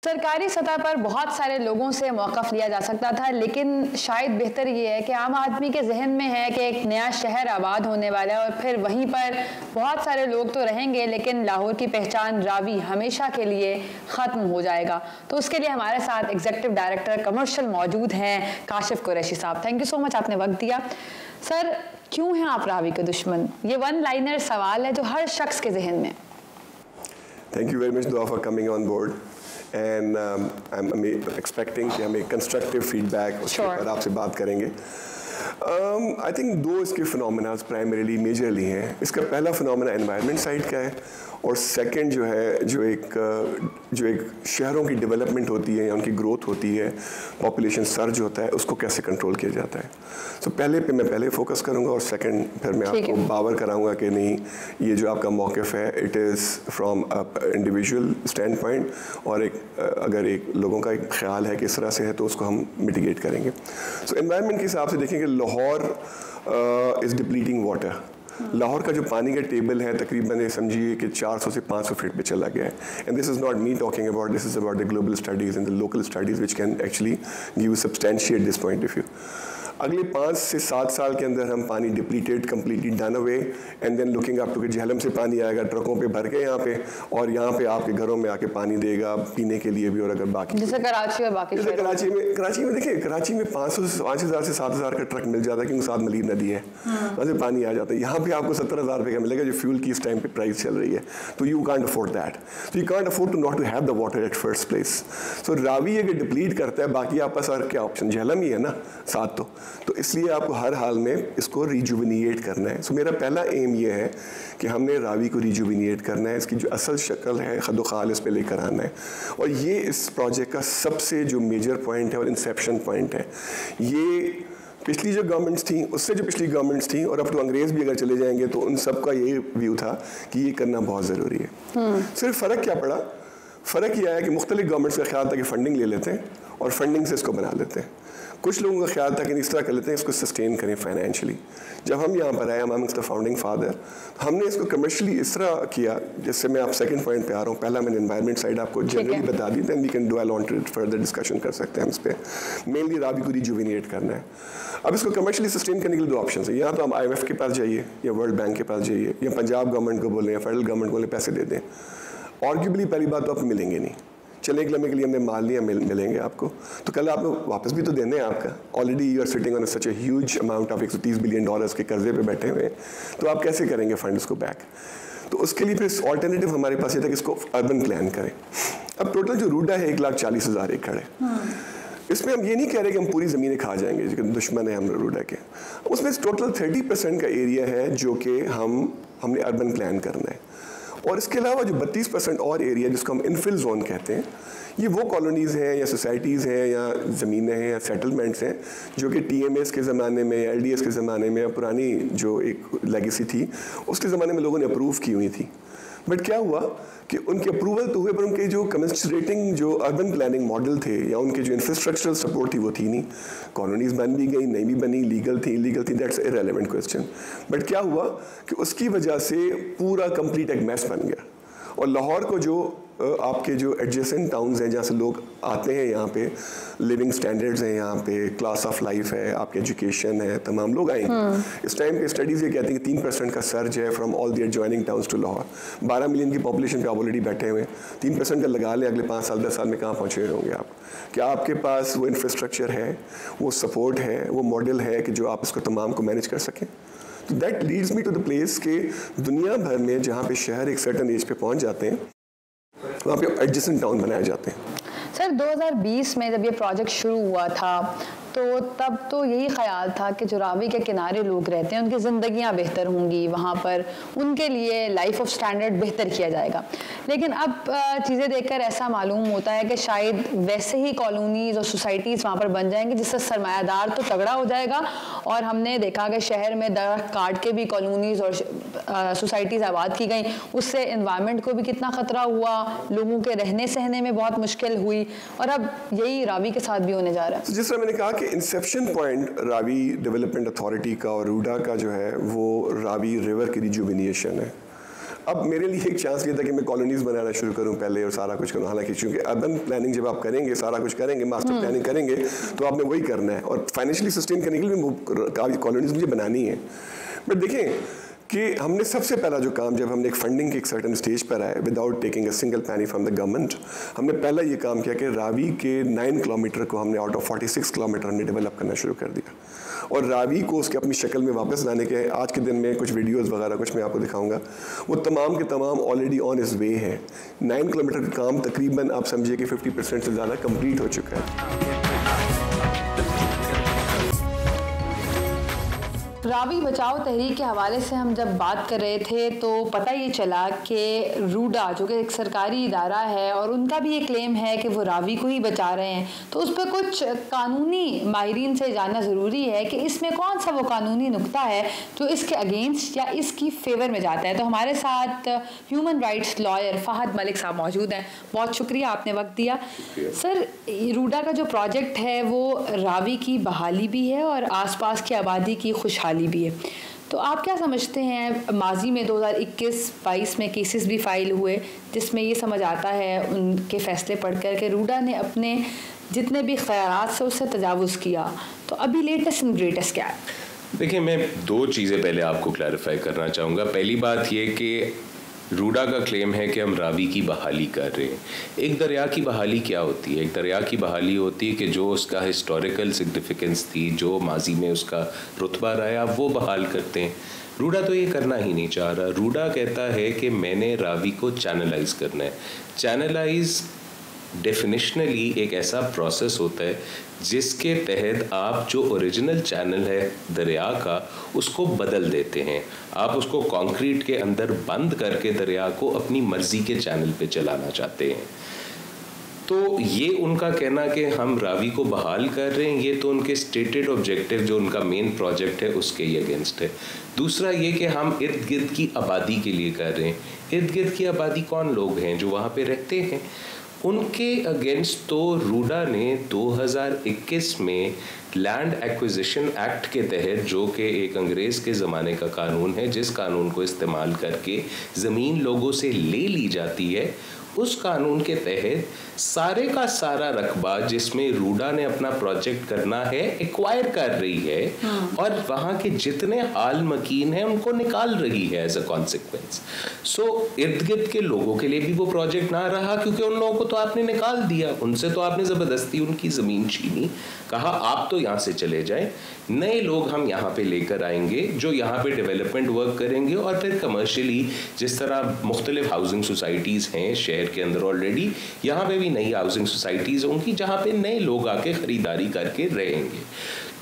सरकारी सतह पर बहुत सारे लोगों से मौक़िफ़ लिया जा सकता था, लेकिन शायद बेहतर ये है कि आम आदमी के जहन में है कि एक नया शहर आबाद होने वाला है और फिर वहीं पर बहुत सारे लोग तो रहेंगे, लेकिन लाहौर की पहचान रावी हमेशा के लिए ख़त्म हो जाएगा। तो उसके लिए हमारे साथ एग्जीक्यूटिव डायरेक्टर कमर्शियल मौजूद हैं काशिफ कुरैशी साहब। थैंक यू सो मच, आपने वक्त दिया। सर, क्यों हैं आप रावी के दुश्मन? ये वन लाइनर सवाल है जो हर शख्स के जहन में। थैंक यू वेरी मच दुआ for coming on board and I am expecting कि हम एक कंस्ट्रक्टिव फीडबैक उसके ऊपर आपसे बात करेंगे। आई थिंक दो इसके फिनोमेनास प्राइमरीली मेजरली हैं। इसका पहला फिनोमेना एनवायरनमेंट साइड का है और सेकंड जो है जो एक शहरों की डेवलपमेंट होती है या उनकी ग्रोथ होती है, पॉपुलेशन सर्ज होता है, उसको कैसे कंट्रोल किया जाता है। सो पहले पे मैं पहले फोकस करूंगा और सेकंड फिर मैं आपको बावर कराऊंगा कि नहीं, ये जो आपका मौक़िफ़ है it is from individual stand point और अगर एक लोगों का एक ख्याल है कि इस तरह से है तो उसको हम मिटिगेट करेंगे। सो एनवायरनमेंट के हिसाब से देखें कि Lahore is depleting water. Lahore का जो पानी का टेबल है तकरीबन समझिए कि 400 से 500 फीट पे चला गया है। And this is not me talking about, this is about the global studies and the local studies which can actually give substantiate this point of view. अगले 5 से 7 साल के अंदर हम पानी depleted completely done away and then looking up to कि झेलम से पानी आएगा ट्रकों पे भर के यहाँ पे और यहाँ पे आपके घरों में आके पानी देगा पीने के लिए भी। और अगर बाकी जैसे कराची और बाकी जैसे कराची में देखिए, कराची में 5,000 से 7,000 का ट्रक मिल जाता है क्योंकि साथ मलीर नदी है, वहाँ से पानी आ जाता है। यहाँ पे आपको 17,000 रुपये का मिलेगा जो फ्यूल की इस टाइम पे प्राइस चल रही है। तो यू कांट अफोर्ड दैट, तो you can't afford to not to have the water at first place. So Ravi अगर डिप्लीट करता है, बाकी आपका सर क्या ऑप्शन, झेलम ही है ना साथ। तो इसलिए आपको हर हाल में इसको रिजुविनिएट करना है। सो मेरा पहला एम ये है कि हमने रावी को रिजुविनिएट करना है, इसकी जो असल शक्ल है खदोखाल इस पे लेकर आना है। और ये इस प्रोजेक्ट का सबसे जो मेजर पॉइंट है और इंसेप्शन पॉइंट है। ये पिछली जो गवर्नमेंट्स थी उससे जो पिछली गवर्नमेंट्स थी और अब तो अंग्रेज़ भी अगर चले जाएंगे तो उन सब का ये व्यू था कि ये करना बहुत ज़रूरी है। सिर्फ फ़र्क क्या पड़ा? फ़र्क यह आया कि मुख्तलिफ गवर्नमेंट्स का ख्याल था कि फ़ंडिंग ले लेते हैं और फंडिंग से इसको बना लेते हैं। कुछ लोगों का ख्याल था कि इस तरह कर लेते हैं, इसको सस्टेन करें फाइनेंशियली। जब हम यहाँ पर आए, अमंग्स द फाउंडिंग फादर, हमने इसको कमर्शियली इस तरह किया, जैसे मैं आप सेकंड पॉइंट पे आ रहा हूँ। पहला मैंने एनवायरनमेंट साइड आपको जनरली बता दी, then we can do on to further discussion कर सकते हैं हम इस पर। मेनली रावी को रिजुविनेट करना है। अब इसको कमर्शियली सस्टेन करने के लिए 2 ऑप्शन है। या तो हम IMF के पास जाइए या वर्ल्ड बैंक के पास जाइए या पंजाब गवर्नमेंट को बोलें या फेडरल गवर्नमेंट को बोले पैसे दे दें। आर्ग्यूबली पहली बात तो आपको मिलेंगे नहीं, चले एक लम्हे के लिए हमने माल लिया, मिलेंगे आपको तो कल आपको वापस भी तो देने हैं आपका। Already you are sitting on such a huge amount of $130 billion के कर्जे पे बैठे हुए हैं, तो आप कैसे करेंगे फंड उसको बैक? तो उसके लिए फिर ऑल्टरनेटिव हमारे पास ये था कि इसको अर्बन प्लान करें। अब टोटल जो रूडा है 1,40,000 एकड़ है। इसमें हम ये नहीं कह रहे कि हम पूरी ज़मीनें खा जाएंगे, जो दुश्मन है हम रूडा के। उसमें टोटल 30% का एरिया है जो कि हमने अर्बन प्लान करना है। और इसके अलावा जो 32% और एरिया जिसको हम इनफिल जोन कहते हैं, ये वो कॉलोनीज़ हैं या सोसाइटीज़ हैं या ज़मीनें हैं या सेटलमेंट्स हैं जो कि TMS के ज़माने में या LDS के ज़माने में या पुरानी जो एक लेगेसी थी उसके ज़माने में लोगों ने अप्रूव की हुई थी। बट क्या हुआ कि उनके अप्रूवल तो हुए पर उनके जो कमेंसरेटिंग जो अर्बन प्लानिंग मॉडल थे या उनके जो इंफ्रास्ट्रक्चरल सपोर्ट थी वो थी नहीं। कॉलोनीज़ बन भी गई, नहीं भी बनी, लीगल थी, इलीगल थी, दैट्स इररेलेवेंट क्वेश्चन। बट क्या हुआ कि उसकी वजह से पूरा कंप्लीट एक मैस बन गया। और लाहौर को जो आपके जो एडजेसेंट टाउन्स हैं जहाँ से लोग आते हैं, यहाँ पे लिविंग स्टैंडर्ड्स हैं, यहाँ पे क्लास ऑफ लाइफ है, आपकी एजुकेशन है, तमाम लोग आएंगे। इस टाइम पे स्टडीज़ ये कहती हैं कि 3% का सर्ज है from all the adjoining towns to Lahore. 12 million की पॉपुलेशन पे आप ऑलरेडी बैठे हुए हैं। 3% का लगा लें, अगले 5 साल 10 साल में कहाँ पहुँचे होंगे आप? क्या आपके पास वो इंफ्रास्ट्रक्चर है, वो सपोर्ट है, वो मॉडल है कि जो आप इसको तमाम को मैनेज कर सकें? तो that leads me to the place के दुनिया भर में जहाँ पे शहर एक सर्टन एज पे पहुँच जाते हैं वहाँ पे एडजेसेंट टाउन बनाए जाते हैं। सर 2020 में जब ये प्रोजेक्ट शुरू हुआ था तो तब तो यही ख्याल था कि जो रावी के किनारे लोग रहते हैं उनकी ज़िंदगियाँ बेहतर होंगी, वहाँ पर उनके लिए लाइफ ऑफ स्टैंडर्ड बेहतर किया जाएगा। लेकिन अब चीज़ें देखकर ऐसा मालूम होता है कि शायद वैसे ही कॉलोनीज़ और सोसाइटीज़ वहाँ पर बन जाएंगी जिससे सरमायादार तो तगड़ा हो जाएगा। और हमने देखा कि शहर में दरख्त काट के भी कॉलोनीज़ और सोसाइटीज़ आबाद की गई, उससे इन्वायरमेंट को भी कितना ख़तरा हुआ, लोगों के रहने सहने में बहुत मुश्किल हुई। और अब यही रावी के साथ भी होने जा रहा है। जिस तरह मैंने कहा कि Inception point Ravi development authority का और रूडा का जो है वो रावी रिवर की रिजुविनेशन है। अब मेरे लिए एक चांस ये था कि मैं कॉलोनीज बनाना शुरू करूं पहले और सारा कुछ करूं, हालांकि चूंकि अर्बन प्लानिंग जब आप करेंगे, सारा कुछ करेंगे, मास्टर प्लानिंग करेंगे, तो आपने वही करना है और फाइनेंशियली सस्टेन करने के लिए कॉलोनीज मुझे बनानी है। बट देखें कि हमने सबसे पहला जो काम, जब हमने एक फंडिंग के एक सर्टन स्टेज पर आए विदाउट टेकिंग अ सिंगल पैनी फ्रॉम द गवर्नमेंट, हमने पहला ये काम किया कि रावी के 9 किलोमीटर को हमने आउट ऑफ 46 किलोमीटर हमने डेवलप करना शुरू कर दिया और रावी को उसके अपनी शक्ल में वापस लाने के आज के दिन में कुछ वीडियोस वगैरह कुछ मैं आपको दिखाऊंगा, वो तमाम के तमाम ऑलरेडी ऑन इस वे है। 9 किलोमीटर का काम तकरीबन आप समझिए कि 50% से ज़्यादा कंप्लीट हो चुका है। रावी बचाओ तहरीक के हवाले से हम जब बात कर रहे थे तो पता ये चला कि रूडा जो कि एक सरकारी इदारा है और उनका भी ये क्लेम है कि वो रावी को ही बचा रहे हैं, तो उस पर कुछ कानूनी माहिरीन से जानना ज़रूरी है कि इसमें कौन सा वो कानूनी नुक्ता है जो इसके अगेंस्ट या इसकी फेवर में जाता है। तो हमारे साथ human rights lawyer Fahd Malik साहब मौजूद हैं। बहुत शुक्रिया, आपने वक्त दिया। सर, रूडा का जो प्रोजेक्ट है वो रावी की बहाली भी है और आसपास की आबादी की खुशहाली भी है, तो आप क्या समझते हैं? माजी में 2021-22 में केसेस भी फाइल हुए जिसमें ये समझ आता है उनके फैसले पढ़कर के रूडा ने अपने जितने भी ख्यालात से उससे तजावुज़ किया, तो अभी लेटेस्ट एंड ग्रेटेस्ट क्या है? देखिए, मैं 2 चीज़ें पहले आपको क्लैरिफाई करना चाहूँगा। पहली बात ये कि रूडा का क्लेम है कि हम रावी की बहाली कर रहे हैं। एक दरिया की बहाली क्या होती है? एक दरिया की बहाली होती है कि जो उसका हिस्टोरिकल सिग्निफिकेंस थी, जो माजी में उसका रुतबा रहा, वो बहाल करते हैं। रूडा तो ये करना ही नहीं चाह रहा। रूडा कहता है कि मैंने रावी को चैनलाइज करना है। चैनलाइज डेफिनेशनली एक ऐसा प्रोसेस होता है जिसके तहत आप जो ओरिजिनल चैनल है दरिया का उसको बदल देते हैं। आप उसको कंक्रीट के अंदर बंद करके दरिया को अपनी मर्जी के चैनल पे चलाना चाहते हैं। तो ये उनका कहना कि हम रावी को बहाल कर रहे हैं, ये तो उनके स्टेटेड ऑब्जेक्टिव जो उनका मेन प्रोजेक्ट है उसके ही अगेंस्ट है। दूसरा ये कि हम इर्द गिर्द की आबादी के लिए कर रहे हैं। इर्द गिर्द की आबादी कौन लोग हैं? जो वहाँ पे रहते हैं, उनके अगेंस्ट तो रूडा ने 2021 में लैंड एक्विजिशन एक्ट के तहत, जो कि एक अंग्रेज़ के ज़माने का कानून है, जिस कानून को इस्तेमाल करके ज़मीन लोगों से ले ली जाती है, उस कानून के तहत सारे का सारा रकबा जिसमें रूडा ने अपना प्रोजेक्ट करना है एक्वायर कर रही है और वहाँ के जितने आल मकीन हैं उनको निकाल रही है एज अ कॉन्सिक्वेंस। सो इर्द गिर्द के लोगों के लिए भी वो प्रोजेक्ट ना रहा, क्योंकि उन लोगों को तो आपने निकाल दिया, उनसे तो आपने ज़बरदस्ती उनकी ज़मीन छीनी, कहा आप तो यहाँ से चले जाएं, नए लोग हम यहाँ पे लेकर आएंगे जो यहाँ पे डेवलपमेंट वर्क करेंगे और फिर कमर्शियली जिस तरह मुख्तलिफ हाउसिंग सोसाइटीज़ हैं शहर के अंदर ऑलरेडी, यहाँ पे भी नई हाउसिंग सोसाइटीज़ होंगी जहाँ पे नए लोग आके ख़रीदारी करके रहेंगे।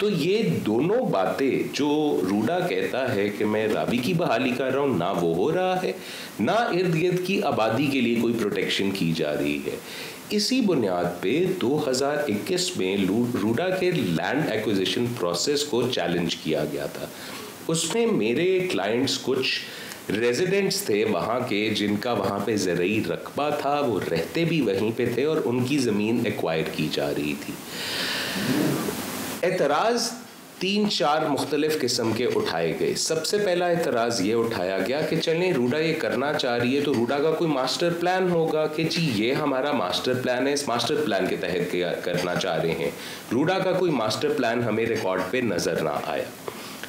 तो ये दोनों बातें जो रूडा कहता है कि मैं रावी की बहाली कर रहा हूँ, ना वो हो रहा है, ना इर्द गिर्द की आबादी के लिए कोई प्रोटेक्शन की जा रही है। इसी बुनियाद पे 2021 में रूडा के लैंड एक्विजिशन प्रोसेस को चैलेंज किया गया था। उसमें मेरे क्लाइंट्स कुछ रेजिडेंट्स थे वहाँ के, जिनका वहाँ पे ज़रई रकबा था, वो रहते भी वहीं पे थे और उनकी ज़मीन एक्वायर की जा रही थी। एतराज़ 3-4 मुख्तलिफ किस्म के उठाए गए। सबसे पहला एतराज़ ये उठाया गया कि चलें रूडा ये करना चाह रही है तो रूडा का कोई मास्टर प्लान होगा कि जी ये हमारा मास्टर प्लान है, इस मास्टर प्लान के तहत करना चाह रहे हैं। रूडा का कोई मास्टर प्लान हमें रिकॉर्ड पे नज़र ना आया।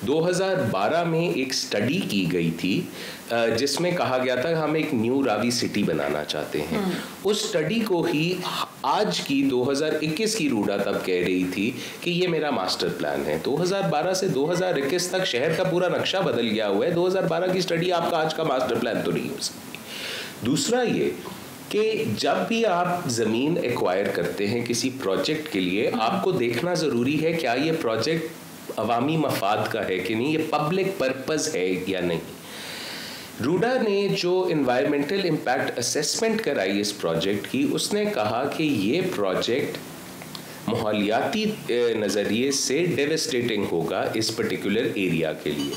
2012 में एक स्टडी की गई थी जिसमें कहा गया था हम एक न्यू रावी सिटी बनाना चाहते हैं। उस स्टडी को ही आज की 2021 की रूडा तब कह रही थी कि ये मेरा मास्टर प्लान है। 2012 से 2021 तक शहर का पूरा नक्शा बदल गया हुआ है। 2012 की स्टडी आपका आज का मास्टर प्लान तो नहीं हो सकती। दूसरा ये कि जब भी आप ज़मीन एक्वायर करते हैं किसी प्रोजेक्ट के लिए, आपको देखना ज़रूरी है क्या ये प्रोजेक्ट अवामी मफाद का है कि नहीं, ये पब्लिक पर्पस है या नहीं। रूडा ने जो इन्वायरमेंटल इम्पैक्ट असेसमेंट कराई इस प्रोजेक्ट की, उसने कहा कि ये प्रोजेक्ट माहौलियाती नज़रिए से डेवस्टेटिंग होगा इस पर्टिकुलर एरिया के लिए।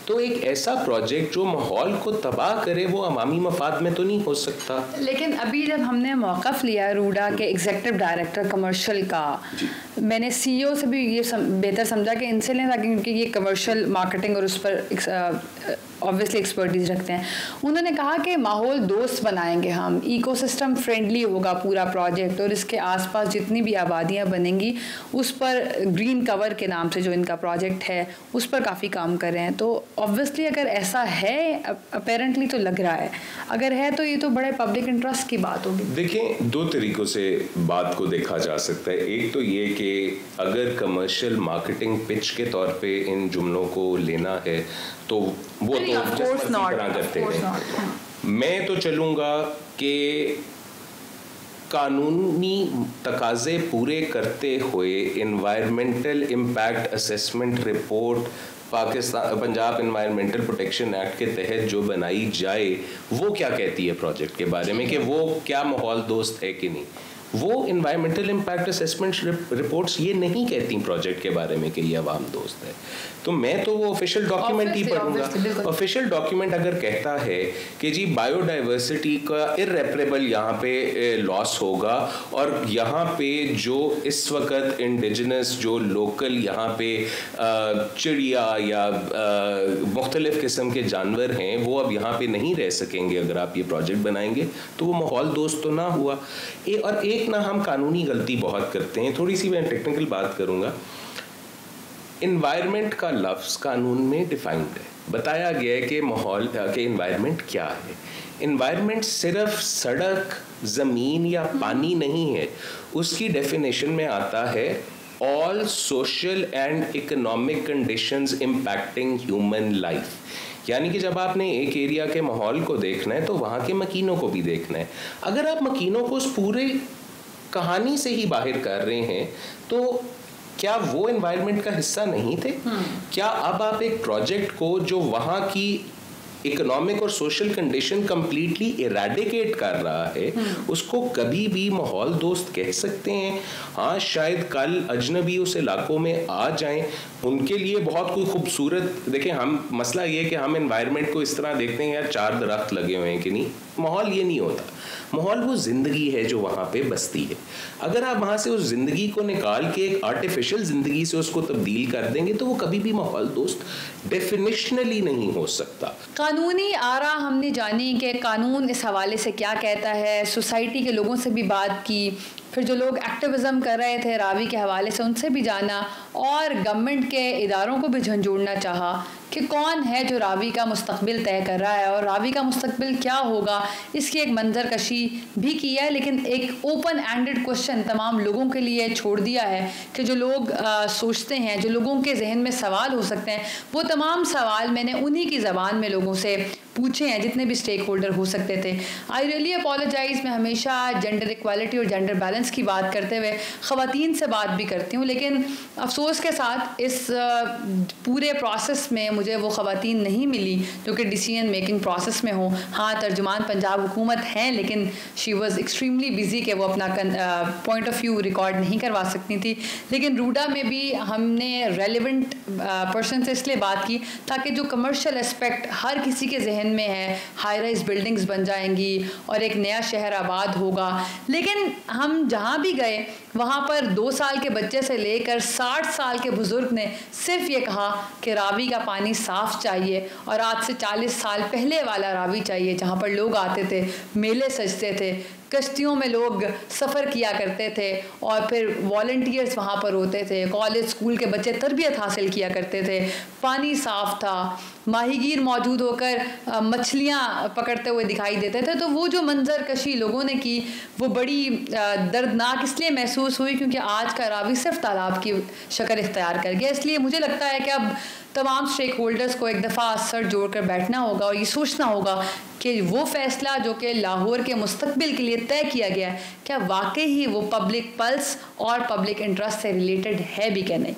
तो एक ऐसा प्रोजेक्ट जो माहौल को तबाह करे वो अवामी मफाद में तो नहीं हो सकता। लेकिन अभी जब हमने मौक़िफ़ लिया रूडा के एग्जीक्यूटिव डायरेक्टर कमर्शियल का, मैंने CEO से भी ये बेहतर समझा कि इनसे लें, ताकि क्योंकि ये कमर्शियल मार्केटिंग और उस पर ऑब्वियसली एक्सपर्टीज रखते हैं। उन्होंने कहा कि माहौल दोस्त बनाएंगे हम, इकोसिस्टम फ्रेंडली होगा पूरा प्रोजेक्ट, और इसके आसपास जितनी भी आबादियाँ बनेंगी उस पर ग्रीन कवर के नाम से जो इनका प्रोजेक्ट है उस पर काफ़ी काम कर रहे हैं। तो ऑब्वियसली अगर ऐसा है, अपेरेंटली तो लग रहा है, अगर है तो ये तो बड़े पब्लिक इंटरेस्ट की बात होगी। देखिए, दो तरीकों से बात को देखा जा सकता है। एक तो ये कि अगर कमर्शियल मार्केटिंग पिच के तौर पे इन जुमलों को लेना है तो वो तो जिस तरह करते हैं। मैं तो चलूँगा कि कानूनी तकाजे पूरे करते हुए environmental impact assessment report Punjab environmental protection act के तहत जो बनाई जाए, वो क्या कहती है प्रोजेक्ट के बारे में, कि वो क्या माहौल दोस्त है कि नहीं। वो एनवायरमेंटल इम्पैक्ट असेसमेंट रिपोर्ट्स ये नहीं कहती प्रोजेक्ट के बारे में कि ये अवाम दोस्त है। तो मैं तो वो ऑफिशियल डॉक्यूमेंट ही पढ़ूंगा। ऑफिशियल डॉक्यूमेंट अगर कहता है कि जी बायोडाइवर्सिटी का इर्रेपरेबल यहाँ पे लॉस होगा, और यहाँ पे जो इस वक्त इंडिजिनस जो लोकल यहाँ पे चिड़िया या मुख्तलिफ किस्म के जानवर हैं वो अब यहाँ पे नहीं रह सकेंगे अगर आप ये प्रोजेक्ट बनाएंगे, तो वो माहौल दोस्त तो ना हुआ। और एक ना हम कानूनी गलती बहुत करते हैं, थोड़ी सी मैं टेक्निकल बात करूँगा। इन्वायरमेंट का लफ्ज़ कानून में डिफाइंड है, बताया गया है कि माहौल के इन्वायरमेंट क्या है। इन्वायरमेंट सिर्फ सड़क, ज़मीन या पानी नहीं है, उसकी डेफिनेशन में आता है all social and economic conditions impacting human life. यानी कि जब आपने एक एरिया के माहौल को देखना है तो वहाँ के मकीनों को भी देखना है। अगर आप मकीनों को उस पूरे कहानी से ही बाहर कर रहे हैं तो क्या वो एनवायरनमेंट का हिस्सा नहीं थे? क्या अब आप एक प्रोजेक्ट को जो वहाँ की इकोनॉमिक और सोशल कंडीशन कंप्लीटली इरेडिकेट कर रहा है उसको कभी भी माहौल दोस्त कह सकते हैं? हाँ, शायद कल अजनबी उस इलाकों में आ जाएं, उनके लिए बहुत कोई खूबसूरत, देखें हम मसला ये है कि हम एनवायरनमेंट को इस तरह देखते हैं यार 4 दरख्त लगे हुए हैं कि नहीं। माहौल ये नहीं होता, माहौल वो जिंदगी है जो वहाँ पे बसती है। अगर आप वहाँ से उस जिंदगी को निकाल के एक आर्टिफिशियल जिंदगी से उसको तब्दील कर देंगे तो वो कभी भी माहौल दोस्त डेफिनेशनली नहीं हो सकता। कानूनी आरा हमने जानी कि कानून इस हवाले से क्या कहता है, सोसाइटी के लोगों से भी बात की, फिर जो लोग एक्टिविज़म कर रहे थे रावी के हवाले से उनसे भी जाना, और गवर्नमेंट के इदारों को भी झंझोड़ना चाहा कि कौन है जो रावी का मुस्तकबिल तय कर रहा है और रावी का मुस्तकबिल क्या होगा, इसकी एक मंजर कशी भी की है। लेकिन एक ओपन एंडेड क्वेश्चन तमाम लोगों के लिए छोड़ दिया है कि जो लोग सोचते हैं, जो लोगों के जहन में सवाल हो सकते हैं, वो तमाम सवाल मैंने उन्हीं की ज़बान में लोगों से पूछे हैं जितने भी स्टेक होल्डर हो सकते थे। आई रियली अपोलोजाइज़, मैं हमेशा जेंडर इक्वालिटी और जेंडर बैलेंस की बात करते हुए ख़वातीन से बात भी करती हूँ, लेकिन अफसोस के साथ इस पूरे प्रोसेस में मुझे वो ख़वातीन नहीं मिली जो कि डिसीजन मेकिंग प्रोसेस में हो। हाँ, तर्जुमान पंजाब हुकूमत हैं, लेकिन शी वॉज़ एक्सट्रीमली बिजी कि वो अपना पॉइंट ऑफ व्यू रिकॉर्ड नहीं करवा सकती थी। लेकिन रूडा में भी हमने रेलिवेंट पर्सन से इसलिए बात की ताकि जो कमर्शियल एस्पेक्ट हर किसी के जहन में है, हाई राइज बिल्डिंग्स बन जाएंगी और एक नया शहर आबाद होगा, लेकिन हम जहाँ भी गए वहाँ पर 2 साल के बच्चे से लेकर 60 साल के बुजुर्ग ने सिर्फ ये कहा कि रावी का पानी साफ चाहिए और आज से 40 साल पहले वाला रावी चाहिए जहाँ पर लोग आते थे, मेले सजते थे, कश्तियों में लोग सफ़र किया करते थे और फिर वॉलंटियर्स वहाँ पर होते थे, कॉलेज स्कूल के बच्चे तरबियत हासिल किया करते थे, पानी साफ़ था, माहीगीर मौजूद होकर मछलियाँ पकड़ते हुए दिखाई देते थे। तो वो जो मंजर कशी लोगों ने की वो बड़ी दर्दनाक इसलिए महसूस हुई क्योंकि आज का रावी सिर्फ तालाब की शक्ल इख्तियार कर गया। इसलिए मुझे लगता है कि अब तमाम स्टेक होल्डर्स को एक दफ़ा सर जोड़कर बैठना होगा और ये सोचना होगा कि वो फ़ैसला जो कि लाहौर के मुस्तकबिल के लिए तय किया गया है, क्या वाकई ही वो पब्लिक पल्स और पब्लिक इंटरेस्ट से रिलेटेड है भी क्या नहीं।